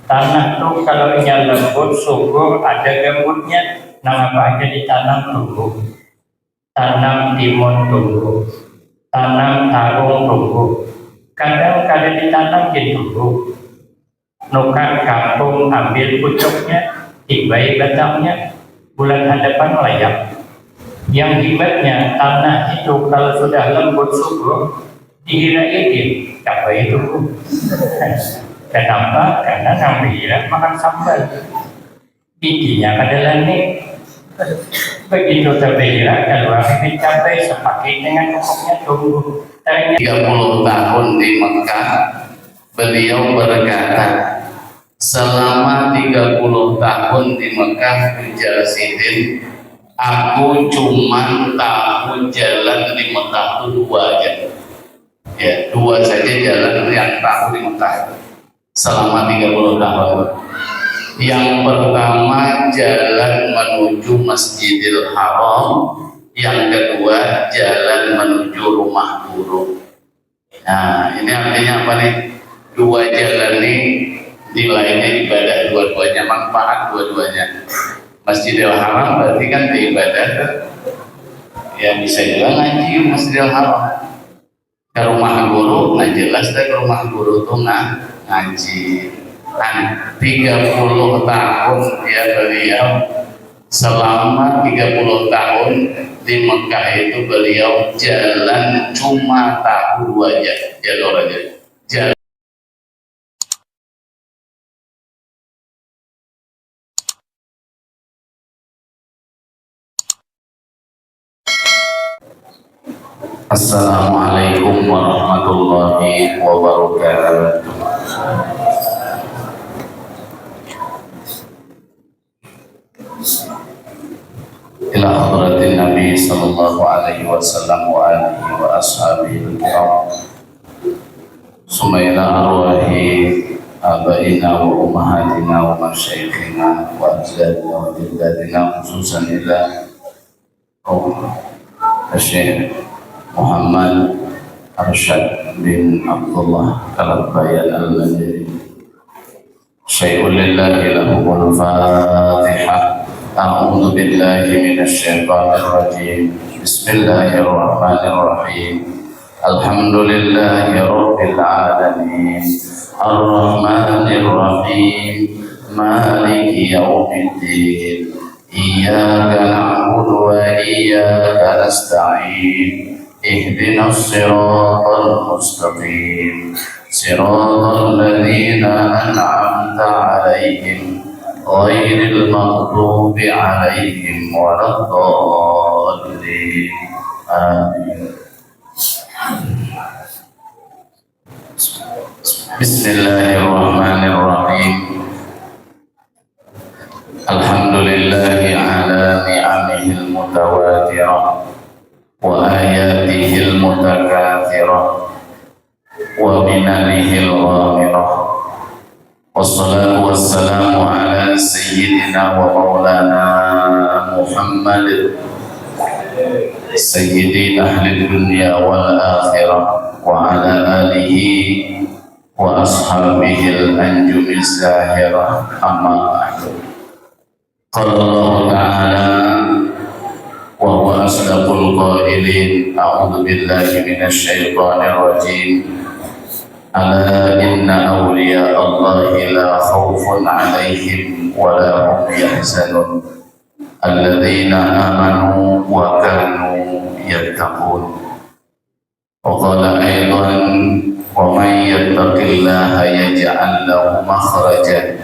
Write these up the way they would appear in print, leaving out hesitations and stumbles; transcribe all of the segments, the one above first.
Tanah tuh kalau yang lembut, subur, ada gambutnya, nah apa aja ditanam tumbuh. Tanam timun tumbuh, tanam tarung tumbuh. Kadang ditanam di tumbuh. Nuka kampung ambil pucuknya, tibai batangnya, bulan hadapan layak. Yang hebatnya tanah itu kalau sudah lembut subur, dihirain, apa itu? Kenapa? Karena ngambil makan sambal. Intinya adalah nih, begitu terberak keluar bibit cabai sepaket dengan pokoknya tumbuh. 30 tahun di Mekah, beliau berkata, selama 30 tahun di Mekah Mujasidin, aku cuma tahu jalan di Mekah itu 2 aja. Ya, 2 saja jalan yang tahu di Mekah selama 30 tahun. Yang pertama jalan menuju Masjidil Haram, yang kedua jalan menuju rumah guru. Nah, ini artinya apa nih? 2 jalan ini nilainya ibadah dua-duanya, manfaat dua-duanya. Masjidil Haram berarti kan ibadah, ya bisa juga ngaji Masjidil Haram. Ke rumah guru, nah jelas deh ke rumah guru tuh ngaji. Kan 30 tahun ya beliau, selama 30 tahun di Mekah itu beliau jalan cuma tahu 2 aja, jalur aja. Jalan. Assalamualaikum warahmatullahi wabarakatuh. Ila hadratin Nabi sallallahu alaihi wasallam wa alihi wa ashabihi al-kiram. Summa ila arwahi abaina wa ummahatina wa masyaikhina wa ajdadina wa jaddatina, khususan ila Syekh Muhammad Arsyad bin Abdullah Kalabayan al-Najari. Syai'un lillahi lahumul Fatihah. A'udzu billahi minasy syaithanir rajim. Bismillahirrahmanirrahim. Alhamdulillahi rabbil alamin. Ar-Rahmanir Rahim. Maliki yaumiddin. Iyyaka na'budu wa iyyaka nasta'in. Ihdinas siratal mustaqim. Siratal ladzina an'amta 'alaihim ghairil maghdubi 'alaihim waladdallin. Amin. Bismillahirrahmanirrahim. Alhamdulillahi ala ni'amihil mutawatirah wa ayatihil mutakathirah wa minanihil ghamirah. Wassalatu wassalamu ala sayyidina wa maulana Muhammad sayyidi ahli dunya wal akhirah wa ala alihi wa ashabihi al-anjumiz zahirah, amma ba'du. Qala Allah ta'ala wa huwa asdaqul qailin, a'udzu billahi minasy syaithanir rajim. Ala inna awliya Allahi la khaufun 'alaihim wa la hum yahzanun alladzina amanu wa kanu yattaqun. Wa qala aidan wa man yattaqillaha yaj'al lahu makhrajan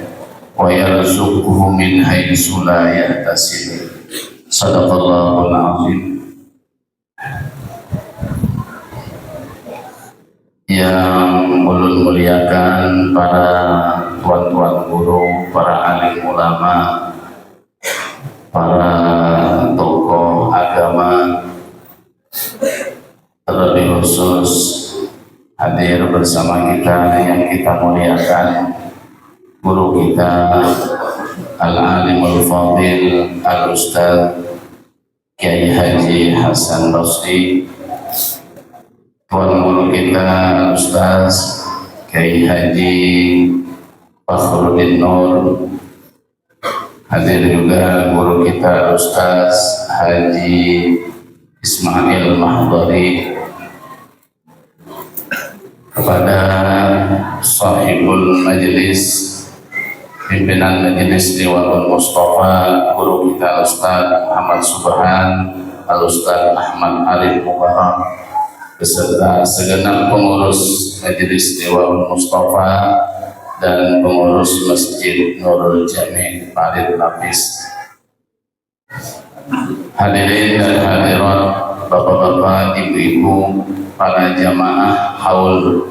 wa yarzuqhu min haitsu la yahtasib. Shadaqallahul azim. Yang ulun muliakan para tuan-tuan guru, para alim ulama, para tokoh agama, terlebih khusus hadir bersama kita yang kita muliakan guru kita Al-Alimul Fadil Al-Ustaz Kiai Haji Hasan Basri, tuan guru kita Al-Ustaz Kiai Haji Fakhruddin Nur, hadir juga guru kita Ustaz Haji Ismail Mahdari, kepada sahibul majlis, pimpinan majelis Liwaul Mustafa, guru kita Ustaz Muhammad Subhan, Al-Ustaz Ahmad Arif Mubarak, beserta segenap pengurus majelis Liwaul Mustafa dan pengurus Masjid Nurul Jami Parit Lapis. Hadirin dan hadirat, bapak-bapak, ibu-ibu, para jamaah haul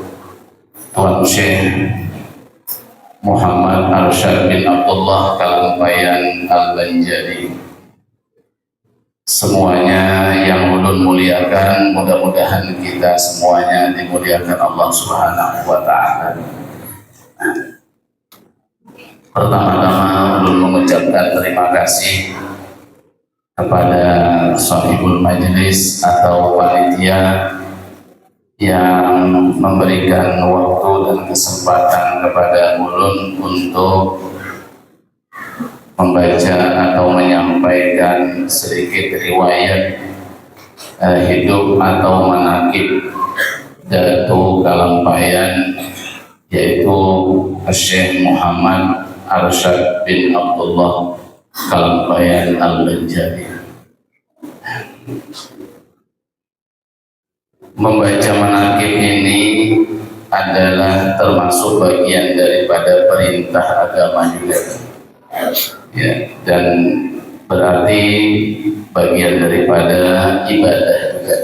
Tuan Syekh Muhammad Arsyad bin Abdullah Kalampayan Al-Banjari, semuanya yang ulun muliakan, mudah-mudahan kita semuanya dimuliakan Allah Subhanahu wa Ta'ala. Pertama-tama ulun mengucapkan terima kasih kepada sahibul majlis atau panitia yang memberikan waktu dan kesempatan kepada ulun untuk membaca atau menyampaikan sedikit riwayat hidup atau manaqib Datu Kalampayan, yaitu Syekh Muhammad Arsyad bin Abdullah Kalampayan Al-Banjari. Membaca manaqib ini adalah termasuk bagian daripada perintah agama juga, ya, dan berarti bagian daripada ibadah juga.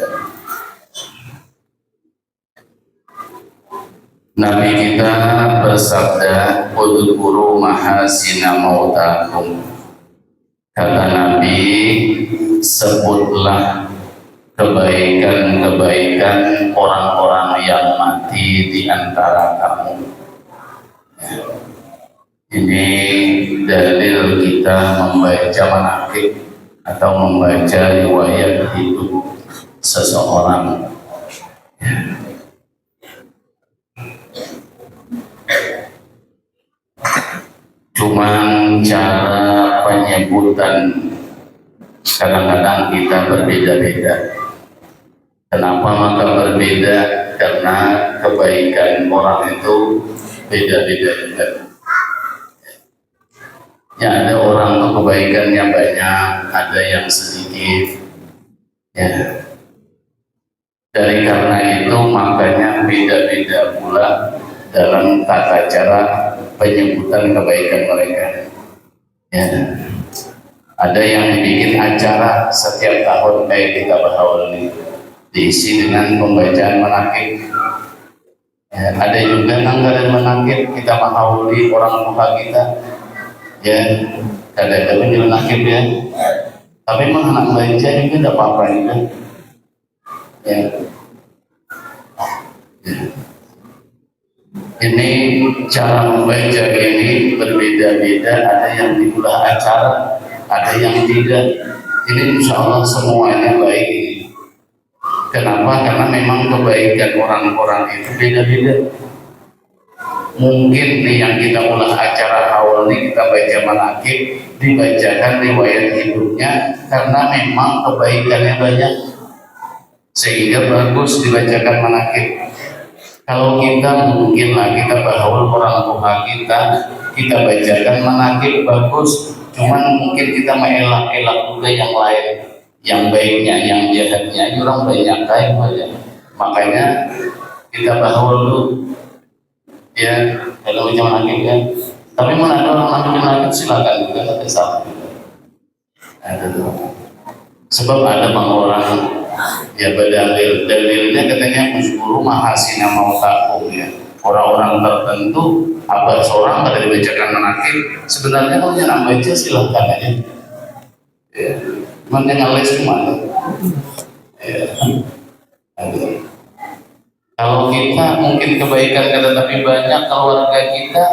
Nabi kita bersabda, "Udhkuru mahasina mautakum." Kata Nabi, sebutlah kebaikan-kebaikan orang-orang yang mati di antara kamu. Ini dalil kita membaca manaqib atau membaca riwayat hidup seseorang. Cuman cara penyebutan kadang-kadang kita berbeda-beda. Kenapa maka berbeda? Karena kebaikan orang itu beda-beda juga. Ya, ada orang tuh kebaikannya banyak, ada yang sedikit. Ya. Dari karena itu makanya beda-beda pula dalam tata cara penyebutan kebaikan mereka. Ya. Ada yang bikin acara setiap tahun kayak kita berhaul ini, diisi dengan pembacaan manaqib. Ya, ada juga anggaran manaqib kita menghauli orang tua kita. Ya, kadang-kadang di manaqib ya. Tapi memang anak baca juga tidak apa-apa juga. Ya. Ini cara membaca ini berbeda-beda, ada yang diulah acara, ada yang tidak. Ini insya Allah semuanya baik ini. Kenapa? Karena memang kebaikan orang-orang itu beda-beda. Mungkin nih yang kita ulah acara awal nih, kita baca manaqib, dibacakan riwayat hidupnya karena memang kebaikannya banyak, sehingga bagus dibacakan manaqib. Kalau kita mungkin lah kita bahaul orang tua kita bacakan manaqib bagus, cuman mungkin kita mengelak-elak juga yang lain, yang baiknya, yang jahatnya, orang banyak kayak banyak. Makanya kita bahaul dulu, ya, kalau baca manaqib ya. Tapi mana ada orang ambil manaqib silakan juga, tidak salah. Sebab ada bang orang ya dalilnya katanya uzkuru mahasina mautakum, ya, orang-orang tertentu apa seorang pada dibacakan manaqib sebenarnya kalau yang baca silahkan aja, ya, cuman yang les gimana, ya. Kalau kita mungkin kebaikan kita tapi banyak keluarga kita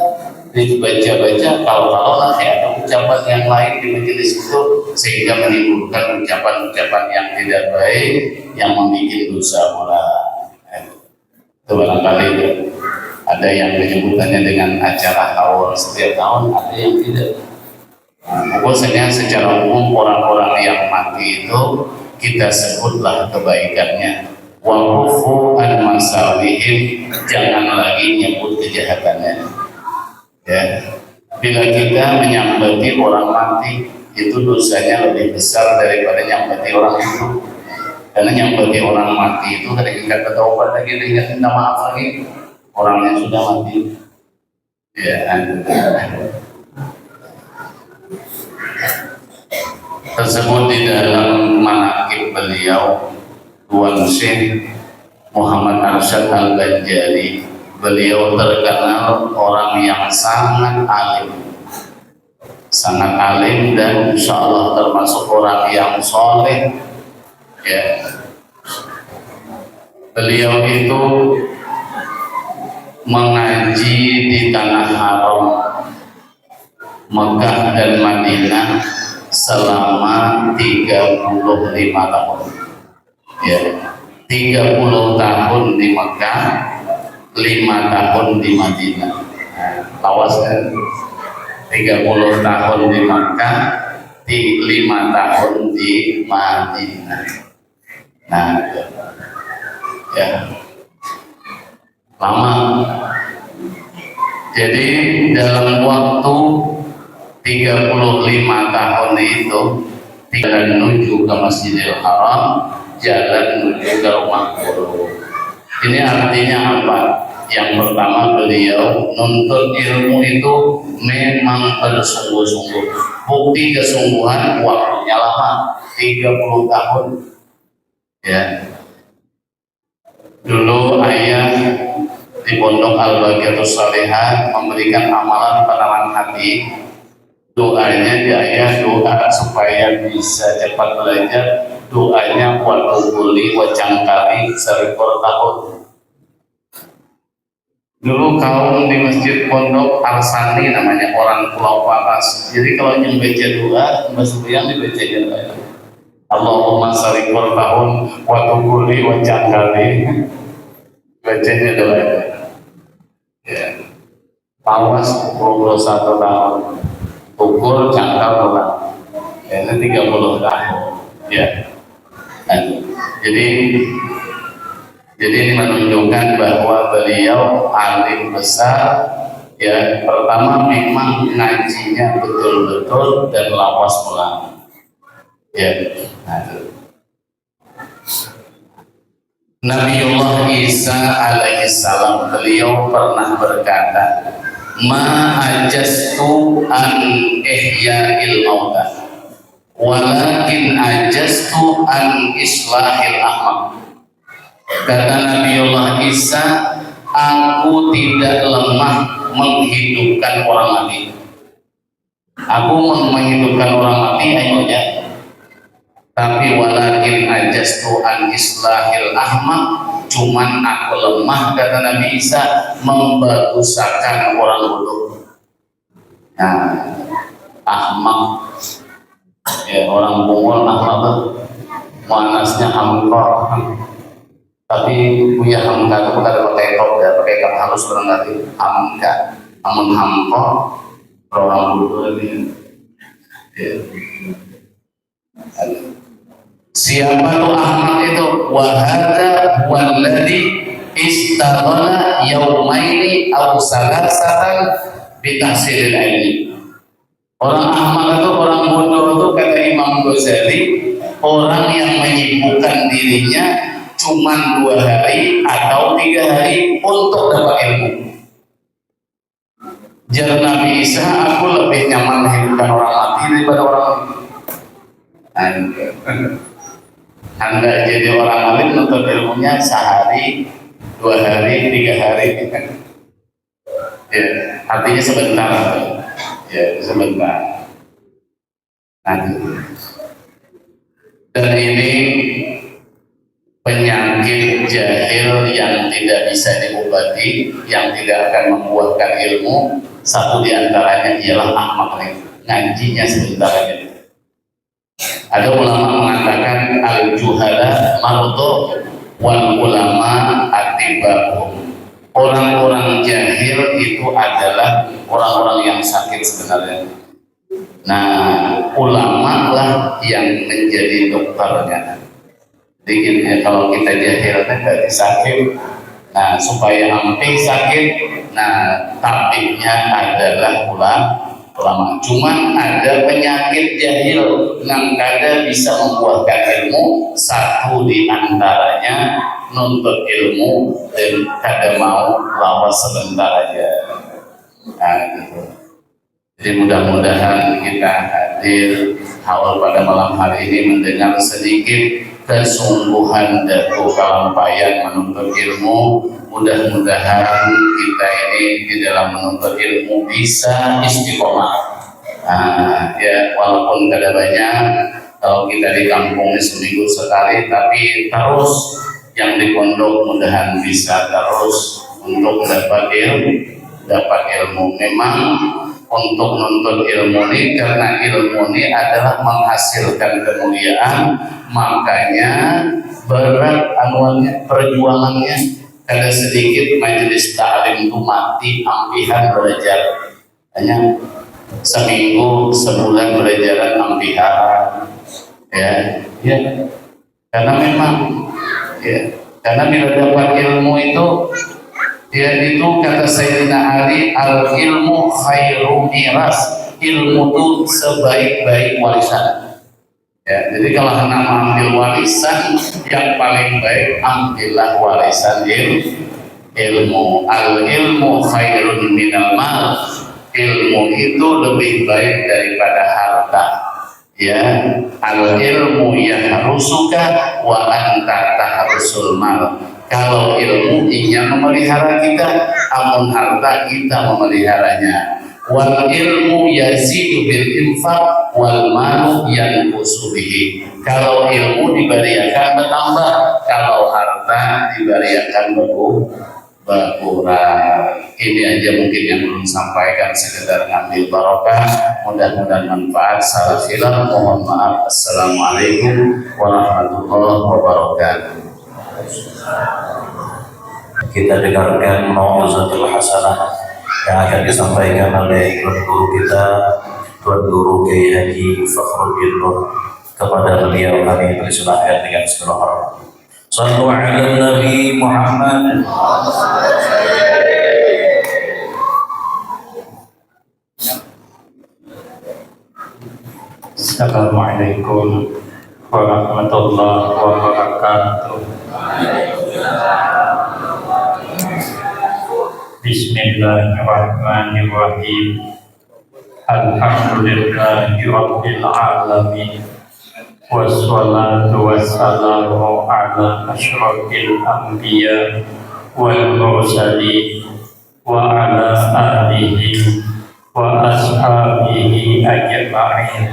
dibaca-baca, kalau nanti ada ucapan yang lain di majelis itu sehingga menimbulkan ucapan-ucapan yang tidak baik yang membuat dosa mula. Itu barangkali itu. Ada yang menyebutannya dengan acara haul setiap tahun, ada yang tidak. Pokoknya secara umum orang-orang yang mati itu kita sebutlah kebaikannya. Wa kufu an masalihim, jangan lagi nyebut kejahatannya. Ya. Bila kita menyambati orang mati, itu dosanya lebih besar daripada nyambati orang hidup. Karena nyambati orang mati itu ketika bertobat lagi, dengan minta maaf lagi, orangnya sudah mati. Ya. Tersebut di dalam manaqib beliau Tuan Syekh Muhammad Arsyad Al-Banjari. Beliau terkenal orang yang sangat alim dan insya Allah termasuk orang yang soleh. Ya. Beliau itu mengaji di tanah haram Mekah dan Madinah selama 35 tahun. Ya, 30 tahun di Mekah, 5 tahun di Madinah. Lawas kan? 30 tahun di Mekah, 5 tahun di Madinah. Nah, ya, lama. Jadi dalam waktu 35 tahun itu, jalan menuju ke Masjidil Haram, jalan menuju ke rumah guru. Ini artinya apa? Yang pertama, beliau nuntut ilmu itu memang bersungguh-sungguh. Bukti kesungguhan waktunya lama, 30 tahun. Ya. Dulu ayah di Pondok Al-Baqiyatus Shalihah memberikan amalan penerangan hati. Doanya ayah doa supaya bisa cepat belajar. Doanya buat kubuli wacangkali serikor tahun. Dulu kaum di Masjid Pondok Arsani namanya, orang Pulau Patas. Jadi kalau yang baca doa, Mbak Suryang dibaca doa. Allahumma sarikor tahun wa kubuli wacangkali. Bacanya doa. Ya. Awas 21 tahun. Ukur jangka orang, ini 30 tahun, ya. Jadi ini menunjukkan bahwa beliau alim besar. Ya, pertama memang ngajinya betul-betul dan lawas pulang. Ya. Nabiullah Isa alaihissalam, beliau pernah berkata, ma ajastu an ihya'il mauta walakin ajastu an islahil ahmaq. Kata Nabiullah Isa, aku tidak lemah menghidupkan orang mati. Aku menghidupkan orang mati aja, tapi walakin ajastu an islahil ahmaq, cuman aku lemah, kata Nabi Isa, membagusakan orang bodoh. Nah, ahmak, ya, orang bungul ahmak, manasnya hamkor. Tapi punya hamka itu bukan pakai top, ya, pakai kata halus berarti hamka, amun hamkor, orang bodoh ini. Ya. Siapa tuh ahmak itu? Wahada walladhi istaghala yaumaini aw salasatan bitahsilil ilmi. Orang ahmak itu, orang bodoh itu, kata Imam Ghazali, orang yang menyibukkan dirinya cuma 2 hari atau 3 hari untuk dapat ilmu. Jar Nabi Isa, aku lebih nyaman menghidupkan orang mati daripada orang Anda jadi orang alim untuk ilmunya sehari, 2 hari, 3 hari. Ya, artinya sebentar. Ya, sebentar. Dan ini penyakit jahil yang tidak bisa diobati, yang tidak akan membuahkan ilmu. Satu di antaranya ialah ahmak, ngajinya sebentar aja. Ada ulama mengatakan al-juhala marudhu wal ulama atibahum. Orang-orang jahil itu adalah orang-orang yang sakit sebenarnya. Nah, ulama lah yang menjadi dokternya. Jadi ya, kalau kita jahil berarti sakit. Nah, supaya hampir sakit, nah tabibnya adalah ulama. Cuman ada penyakit jahil yang kadang bisa membuahkan ilmu. Satu di antaranya nuntut ilmu dan kadang mau lawas sebentar aja. Nah, gitu. Jadi mudah-mudahan kita hadir awal pada malam hari ini mendengar sedikit kesungguhan dan kelampayan menuntut ilmu. Mudah-mudahan kita ini di dalam menuntut ilmu bisa istiqomah. Nah, ya walaupun tidak banyak, kalau kita di kampung seminggu sekali, tapi terus yang di pondok mudahan bisa terus untuk dapat ilmu. Memang untuk menuntut ilmu ini, karena ilmu ini adalah menghasilkan kemuliaan, makanya berat anuannya, perjuangannya. Ada sedikit majelis ta'lim itu mati ampihan belajar, hanya seminggu sebulan belajaran ampihan, ya, karena memang ya, karena bila dapat ilmu itu, ya itu kata Sayyidina Ali, al ilmu khairu miras, ilmu itu sebaik-baik warisan. Ya, jadi kalau hendak mengambil warisan yang paling baik, ambillah warisan ilmu. Al ilmu khairun minal mal, ilmu itu lebih baik daripada harta. Ya, al ilmu yahrusuka wa anta tahrusul mal. Kalau ilmu ingin memelihara kita, amun harta kita memeliharanya. Wal ilmu yazidu bil infaq wal malu yanqusu bihi. Kalau ilmu diberiakan bertambah, kalau harta diberiakan berkurang. Ini aja mungkin yang belum sampaikan, sekedar ngambil barokah, mudah-mudahan manfaat. Salah khilaf mohon maaf. Assalamualaikum warahmatullahi wabarakatuh. Kita dengarkan mau'izatul hasanah yang akan disampaikan oleh Tuan Guru kita, Tuan Guru Kiai Haji Fakhruddin Nur. Kepada beliau kami persilahkan dengan segala hormat. Shallu ala Nabi Muhammad. Assalamualaikum warahmatullahi wabarakatuh. Bismillahirrahmanirrahim. Alhamdulillahi rabbil alamin. Wassalatu wassalamu ala asyrafil anbiya wal mursalin wa ala alihi wa ashabihi ajma'in.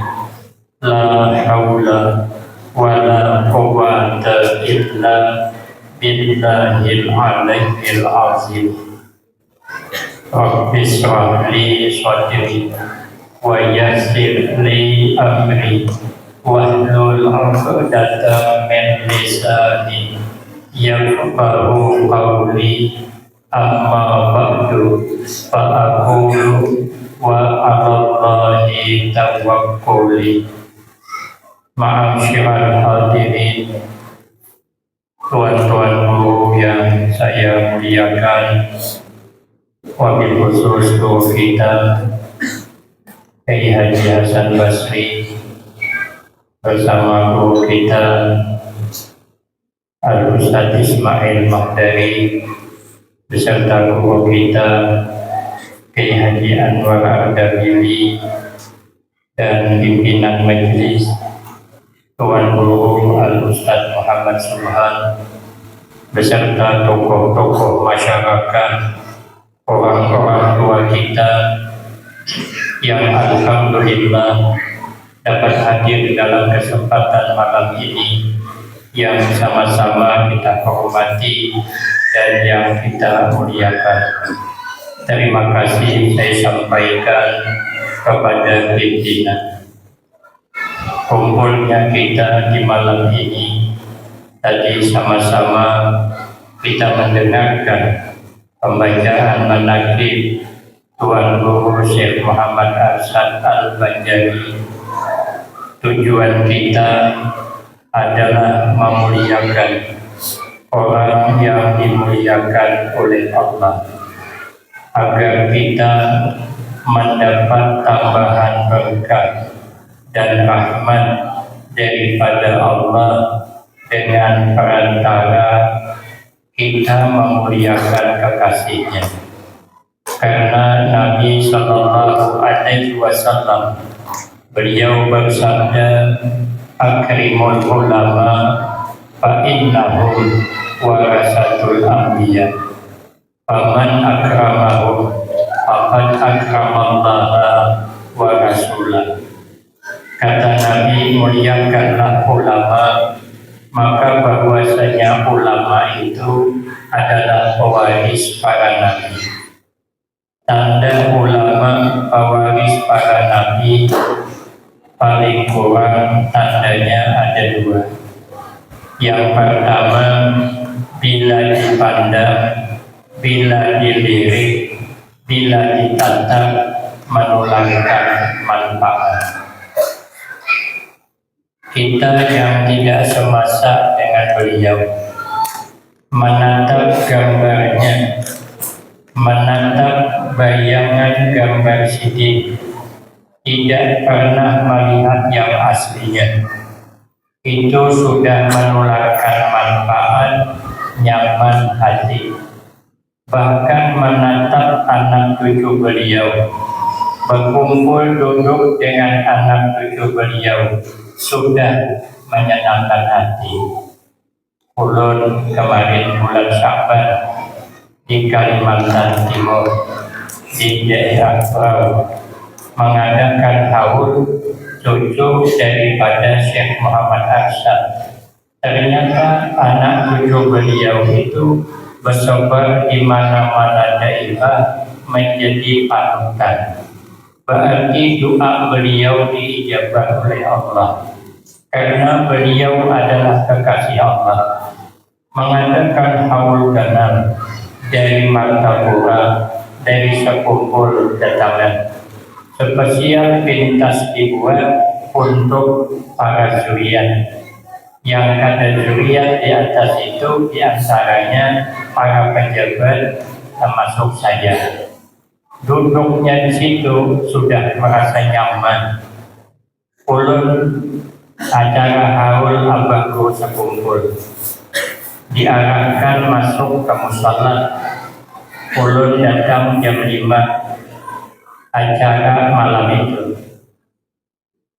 La haula wa la quwwata illa billahil aliyyil azim. Rabbi shrah li sadri wa yassir li amri wahlul 'uqdatam min lisani yafqahu qawli. Amma ba'du, fa aqulu wa 'ala Allahi tawakkuli. Ma'asyiral hadirin, tuan-tuan guru yang saya muliakan, wabil khusus guru kita Kiai Haji Hasan Basri bersama guru kita Al-Ustaz Ismail Mahdari beserta guru kita Kiai Haji Anwar Ardabili dan pimpinan majelis Tuan Guru Al-Ustaz Muhammad Subhan beserta tokoh-tokoh masyarakat, orang-orang tua kita yang alhamdulillah dapat hadir dalam kesempatan malam ini yang sama-sama kita hormati dan yang kita muliakan. Terima kasih saya sampaikan kepada pimpinan. Kumpulnya kita di malam ini tadi sama-sama kita mendengarkan pembacaan manaqib Tuan Guru Syekh Muhammad Arsyad Al-Banjari. Tujuan kita adalah memuliakan orang yang dimuliakan oleh Allah, agar kita mendapat tambahan berkah dan rahmat daripada Allah dengan perantara kita memuliakan kekasihnya. Karena Nabi Sallallahu Alaihi Wasallam beliau bersabda, akrimul ulama fa innahum warasatul anbiya, faman akramahum faqad akramallaha wa rasulah. Kata Nabi, muliakanlah ulama, maka bahwasanya ulama itu adalah pewaris para nabi. Tanda ulama pewaris para nabi paling kurang tandanya ada dua. Yang pertama, bila dipandang, bila dilirik, bila ditatap, menularkan manfaat. Kita yang tidak semasa dengan beliau, menatap gambarnya, menatap bayangan gambar sidik, tidak pernah melihat yang aslinya, itu sudah menularkan manfaat, nyaman hati. Bahkan menatap anak cucu beliau, berkumpul duduk dengan anak cucu beliau, sudah menyenangkan hati. Ulun kemarin bulan Sya'ban di Kalimantan Timur, di daerah Brau, mengadakan haul cucu daripada Syekh Muhammad Arsyad. Ternyata anak cucu beliau itu bersebar di mana-mana daerah menjadi panutan. Berarti doa beliau diijabah oleh Allah, karena beliau adalah kekasih Allah. Mengadakan haul ganam dari Martapura, dari sekumpul datangan, spesial pintas dibuat untuk para zuriat. Yang ada zuriat di atas itu diantaranya para pejabat termasuk saya. Duduknya di situ sudah merasa nyaman. Ulun acara haul Abah Guru sekumpul, diarahkan masuk ke musala. Ulun datang jam 5 acara malam itu.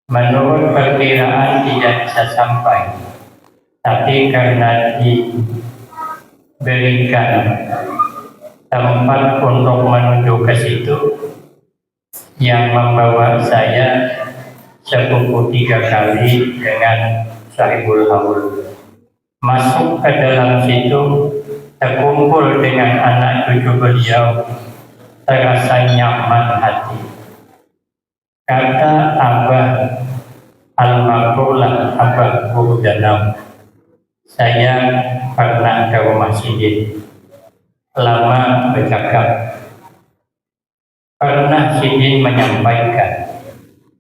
Menurut perkiraan tidak bisa sampai, tapi karena diberikan tempat untuk menuju ke situ, yang membawa saya sepupu 3 kali dengan Sahibul Haul. Masuk ke dalam situ, terkumpul dengan anak cucu beliau, terasa nyaman hati. Kata Abah Al-Makrulah, Abah Guru Danau, saya pernah ke rumah Sidin, lama bercakap. Pernah Sidin menyampaikan,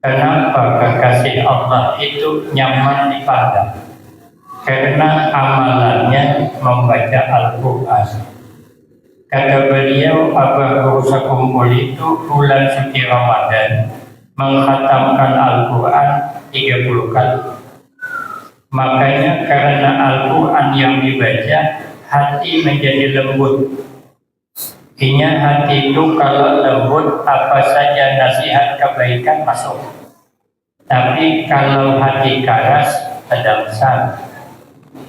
kenapa kekasih Allah itu nyaman dipandang? Karena amalannya membaca Al-Quran. Kata beliau, Abah Guru sekumpul itu bulan suci Ramadan menghatamkan Al-Quran 30 kali. Makanya karena Al-Quran yang dibaca, hati menjadi lembut. Artinya hati itu kalau lembut, apa saja nasihat kebaikan masuk. Tapi kalau hati keras, sedang besar.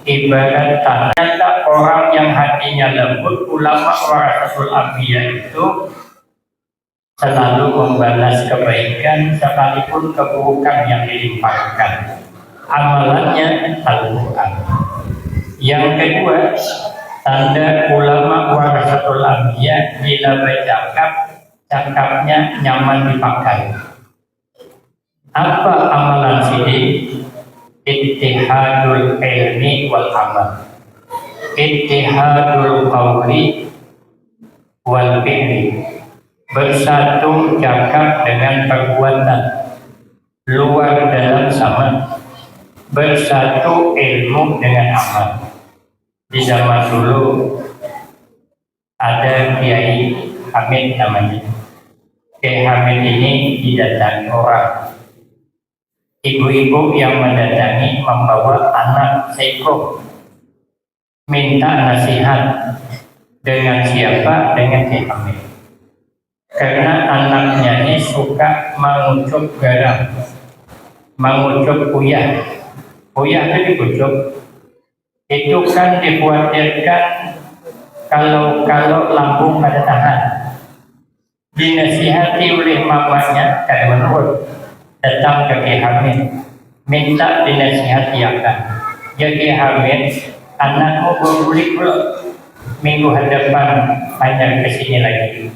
Ibarat ternyata orang yang hatinya lembut, ulama warasatul anbiya itu selalu membalas kebaikan sekalipun keburukan yang dilimpahkan. Amalannya Al-Quran. Yang kedua, tanda ulama warasatul anbiya, bila bercakap, cakapnya nyaman dipakai. Apa amalan Sidin? Ittihadul ilmi wal amal, ittihadul qawli wal fi'li, bersatu cakap dengan perbuatan, luar dalam sama, bersatu ilmu dengan amal. Di zaman dulu ada Kiai Hamid namanya. Kiai Hamid ini didatangi orang, ibu-ibu yang mendatangi membawa anak seekor, minta nasihat. Dengan siapa? Dengan Kiai Hamid. Karena anaknya ini suka mengucup garam, mengucup uyah. Uyah itu dikucup. Itu kan dikhawatirkan kalau lambung pada tahan. Dinasihati oleh mamanya, kayak menurut, datang ke Kiai Hamid, minta dinasihati akan. Ya Kiai Hamid, anakmu boleh belum? Minggu hadapan banyak kesini lagi.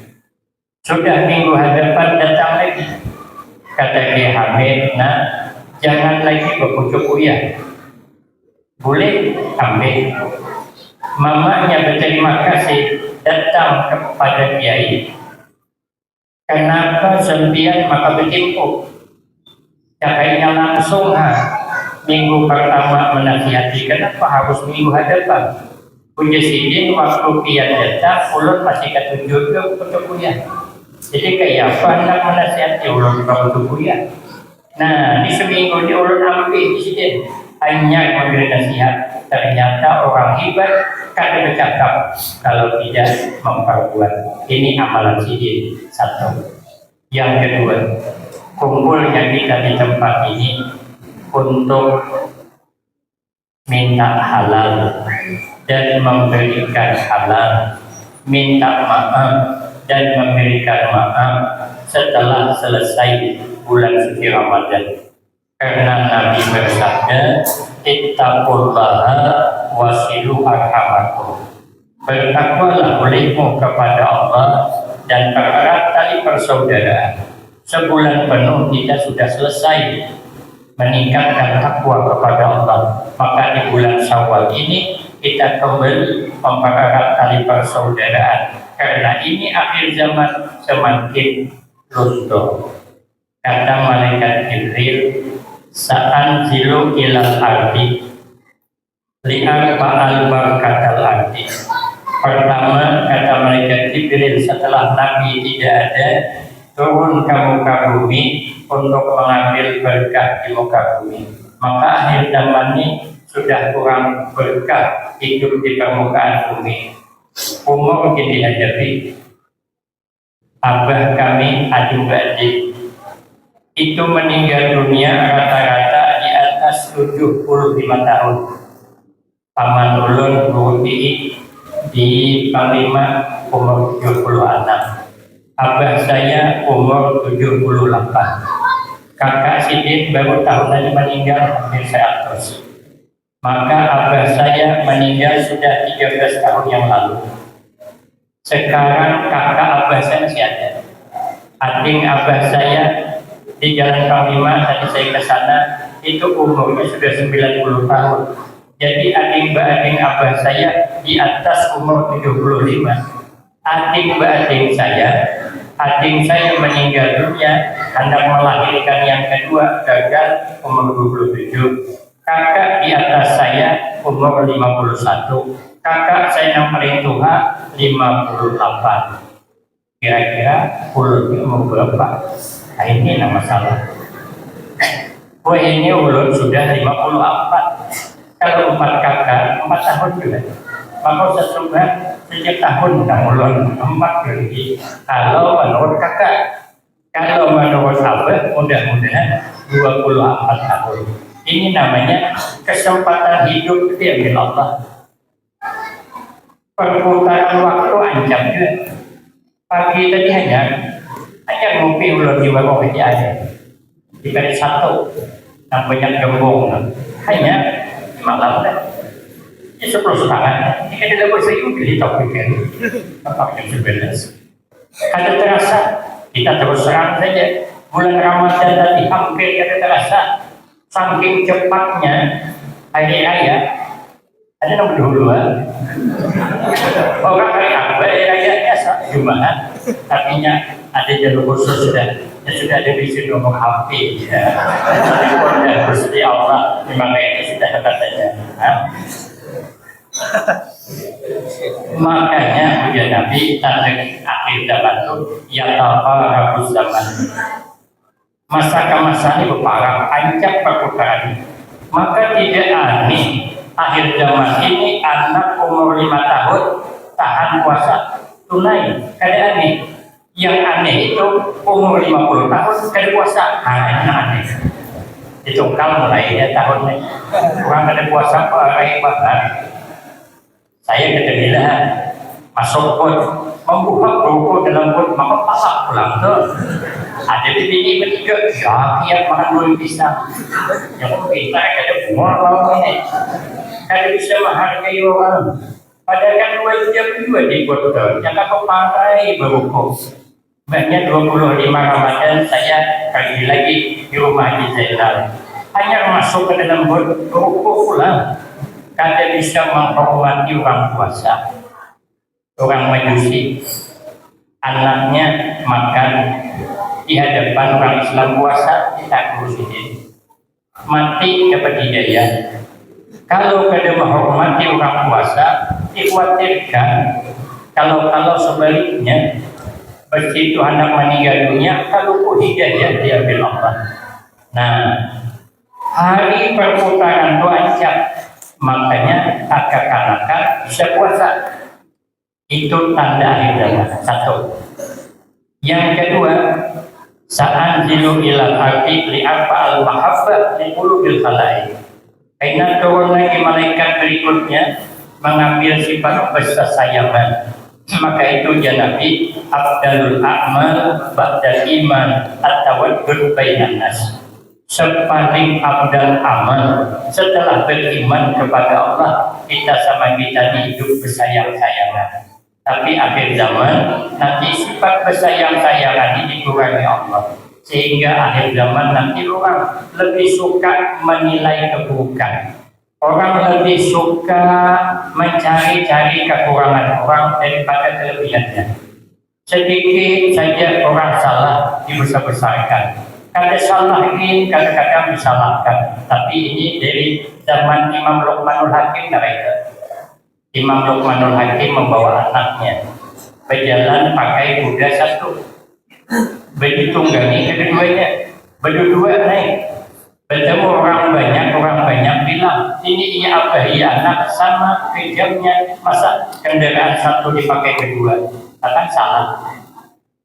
Sudah minggu hadapan datang lagi. Kata Kiai Hamid, nah jangan lagi berpucuk uyah. Boleh ambil. Mamanya berterima kasih datang kepada Kiai. Kenapa sempian maka bertimpuk? Cakainya langsung minggu pertama menasihati. Kenapa harus minggu hadapan? Punya sidin waktu pian datang, ulun masih ketunjuk ke kuya. Jadi kayak apa hendak menasihati ulun ke kuya. Nah, di seminggu ini ulun ambil di sidin, hanya memberi nasihat. Ternyata orang hebat kada bercakap kalau tidak memperbuat. Ini amalan sidin satu. Yang kedua, kumpulnya kita di tempat ini untuk minta halal dan memberikan halal, minta maaf dan memberikan maaf setelah selesai bulan suci Ramadan. Karena Nabi bersabda, ittaqullaha wasilu arhamakum. Bertakwalah olehmu kepada Allah dan pererat tali persaudaraan. Sebulan penuh kita sudah selesai meningkatkan takwa kepada Allah. Maka di bulan Syawal ini kita kembali mempererat tali persaudaraan, karena ini akhir zaman semakin runtuh. Kata malaikat Jibril, sa'anzilu ilal ardi li'arba'al barakatal ardi. Pertama, kata malaikat Jibril, setelah Nabi tidak ada, turun ke muka bumi untuk mengambil berkah di muka bumi. Maka akhir zaman ini sudah kurang berkah hidup di permukaan bumi. Umur kini hadapi abah kami adik-adik itu meninggal dunia rata-rata di atas 75 tahun. Paman ulun guru di Panglima umur 76. Abah saya umur 78. Kakak Sidin baru tahun lalu meninggal hampir 100. Maka abah saya meninggal sudah 13 tahun yang lalu. Sekarang kakak abah saya masih ada. Adik abah saya di Jalan Panglima, tadi saya ke sana, itu umurnya sudah 90 tahun. Jadi adik abah saya di atas umur 75. Adik saya meninggal dunia hendak melahirkan yang kedua, gagal umur 27. Kakak di atas saya umur 51. Kakak saya yang paling tua 58. Kira-kira ulun umur berapa? Nah, ini nama masalah. Ini ulun sudah 54. Kalau 4 kakak 4 tahun juga. Maka sesungguhnya setiap tahun yang ulun 4 lagi. Kalau menurut kakak, kalau menurut abah mudah-mudahan 24 tahun. Ini namanya kesempatan hidup diambil Allah. Perputaran waktu ancam juga. Pagi tadi hanya ngopi ulun di bawah meja aja. Diberi satu yang banyak gembong. Hanya malam dah. Ini 10 setengah. Ini tidak bisa beli topik ini. Apa jam 11. Ada terasa kita terus terang saja. Bulan Ramadan tadi hampir ada terasa. Saking cepatnya hari raya, Ada nomor duluan. Orang hari apa kayaknya Jumat, artinya ada jalur khusus sudah ada visi nomor HP ya. Ada Gusti Allah memang itu sudah katanya. Makanya ujian Nabi tanda akhir zaman itu ya tafarraqus zaman. Masa-masa ini berparah, ancap perputaran. Maka tidak aneh akhir zaman ini anak umur 5 tahun tahan puasa tunai. Kada aneh. Yang aneh itu umur 50 tahun kada puasa. Aneh. Ditungkal mulai tahun ini. Orang kada puasa pakai bakar. Saya kata gila masuk pun membuka buku dalam pun maka pasak pulang tuh. Ada di sini bertiga siap makan dulu pisang. Yang kita kada buang lawan ini. Kada bisa menghargai orang. Padahal kan wajib juga di kota. Jangan kau pakai berbuku. Banyak 25 Ramadan saya kali lagi di rumah Haji Zainal. Hanya masuk ke dalam buku pulang. Kada bisa menghormati orang puasa, orang majusi, anaknya makan di hadapan orang Islam puasa tidak ngurusin, mati dapat hidayah. Kalau kada menghormati orang puasa, dikhawatirkan kalau sebaliknya begitu anak meninggal dunia, kalau hidayah diambil Allah. Nah, hari perputaran itu ancap. Makanya kakak-kakak bisa puasa. Itu tanda akhir zaman. Satu. Yang kedua, sa'anzilu ilal ardi li'arfa al-mahabbah liqulubil khalaik. Karena turun lagi malaikat berikutnya mengambil sifat kesayangan. Maka itu ya Nabi afdalul a'mal ba'dal iman at-tawaddud bainan nas. Sepaling abdal amal setelah beriman kepada Allah, kita sama kita hidup bersayang-sayangan. Tapi akhir zaman nanti sifat bersayang-sayangan ini dikurangi Allah, sehingga akhir zaman nanti orang lebih suka menilai keburukan, orang lebih suka mencari-cari kekurangan orang daripada kelebihannya. Sedikit saja orang salah dibesar-besarkan. Kada salah ini kadang-kadang disalahkan, tapi ini dari zaman Imam Luqmanul Hakim mereka. Imam Luqmanul Hakim membawa anaknya berjalan pakai kuda satu, ditunggangi keduanya, berdua naik. Bertemu orang banyak bilang ini apa ya anak sama kejamnya, masa kendaraan satu dipakai kedua? Akan salah.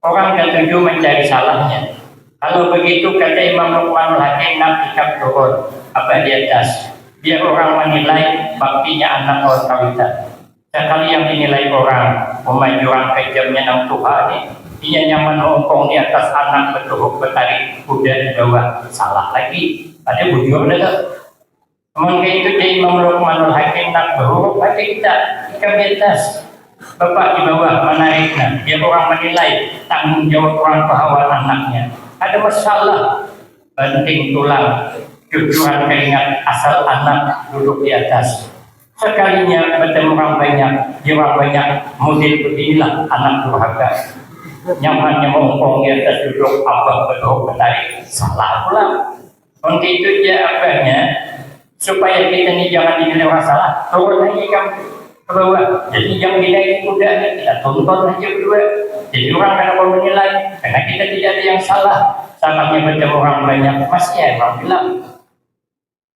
Orang ketujuh mencari salahnya. Kalau begitu kata Imam Luqmanul Hakim, nak ikat turun apa di atas, biar orang menilai baktinya anak otorita. Sekali yang dinilai orang memajuan kejamnya nang Tuhan ini, dia nyaman ngongkong di atas anak betul bertarik kuda di bawah, salah lagi. Ada bujur ada. Mungkin itu jadi Imam Luqmanul Hakim nak berhuruf aja kita di atas. Bapak di bawah menariknya, biar orang menilai tanggung jawab orang pahawal anaknya. Ada masalah banting tulang, cucuran keringat asal anak duduk di atas. Sekalinya bertemu orang banyak model beginilah anak durhaka. Nyamannya mengongkong di atas duduk abang betul bertarik, salah pula. Untuk itu dia apanya supaya kita ini jangan dinilai orang salah, turun lagi kamu ke bawah. Jadi yang dinilai kuda kita tonton aja berdua. Jadi orang kenapa menilai? Karena kita tidak ada yang salah. Salahnya bertemu orang banyak, masih orang bilang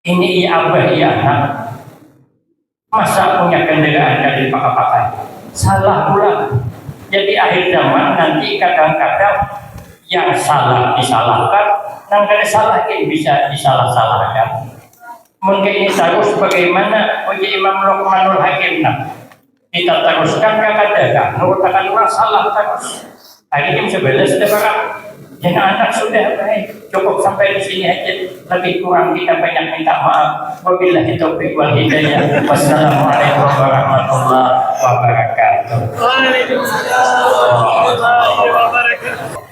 ini abah anak, masa punya kendaraan dari pakai-pakai? Salah pula. Jadi akhir zaman nanti kadang-kadang yang salah disalahkan, dan kada salah ini bisa disalah-salahkan. Mungkin ini terus bagaimana uji Imam Luqmanul Hakim kita teruskan kakak menurutkan orang salah terus. Hari ini 11 sudah barang. Jangan anak sudah baik, cukup sampai di sini aja. Lebih kurang kita banyak minta maaf. Wabillahi taufiq wal hidayah. Wassalamualaikum warahmatullahi wabarakatuh. Waalaikumsalam warahmatullahi wabarakatuh.